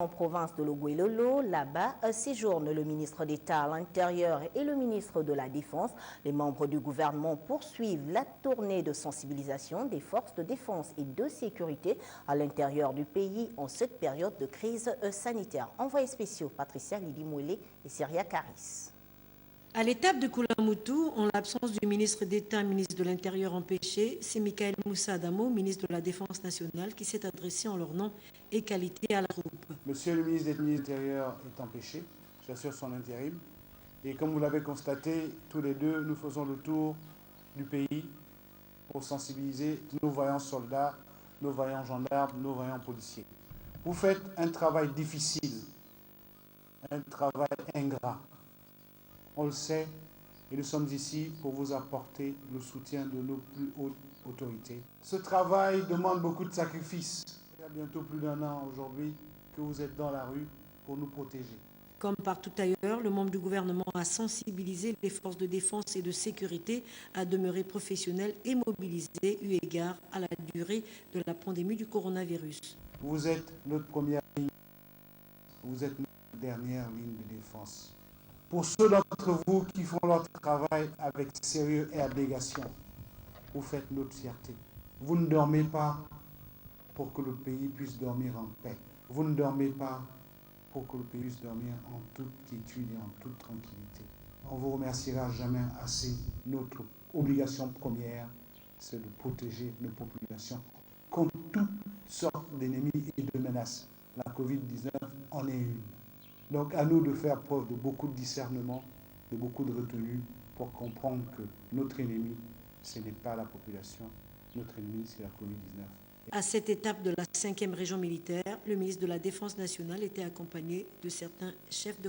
En province de Loguelolo, là-bas, séjourne le ministre d'État à l'Intérieur et le ministre de la Défense. Les membres du gouvernement poursuivent la tournée de sensibilisation des forces de défense et de sécurité à l'intérieur du pays en cette période de crise sanitaire. Envoyés spéciaux Patricia Lidi-Mouélé et Syria Karis. À l'étape de Koulamoutou, en l'absence du ministre d'État, ministre de l'Intérieur empêché, c'est Michael Moussa Adamo, ministre de la Défense nationale, qui s'est adressé en leur nom et qualité à la troupe. Monsieur le ministre de l'Intérieur est empêché, j'assure son intérim. Et comme vous l'avez constaté, tous les deux, nous faisons le tour du pays pour sensibiliser nos vaillants soldats, nos vaillants gendarmes, nos vaillants policiers. Vous faites un travail difficile, un travail ingrat. On le sait, et nous sommes ici pour vous apporter le soutien de nos plus hautes autorités. Ce travail demande beaucoup de sacrifices. Il y a bientôt plus d'1 an aujourd'hui que vous êtes dans la rue pour nous protéger. Comme partout ailleurs, le membre du gouvernement a sensibilisé les forces de défense et de sécurité à demeurer professionnelles et mobilisées eu égard à la durée de la pandémie du coronavirus. Vous êtes notre première ligne, vous êtes notre dernière ligne de défense. Pour ceux d'entre vous qui font leur travail avec sérieux et abnégation, vous faites notre fierté. Vous ne dormez pas pour que le pays puisse dormir en paix. Vous ne dormez pas pour que le pays puisse dormir en toute quiétude et en toute tranquillité. On ne vous remerciera jamais assez. Notre obligation première, c'est de protéger nos populations contre toutes sortes d'ennemis et de menaces. La Covid-19 en est une. Donc à nous de faire preuve de beaucoup de discernement, de beaucoup de retenue pour comprendre que notre ennemi, ce n'est pas la population, notre ennemi, c'est la Covid-19. À cette étape de la 5e région militaire, le ministre de la Défense nationale était accompagné de certains chefs de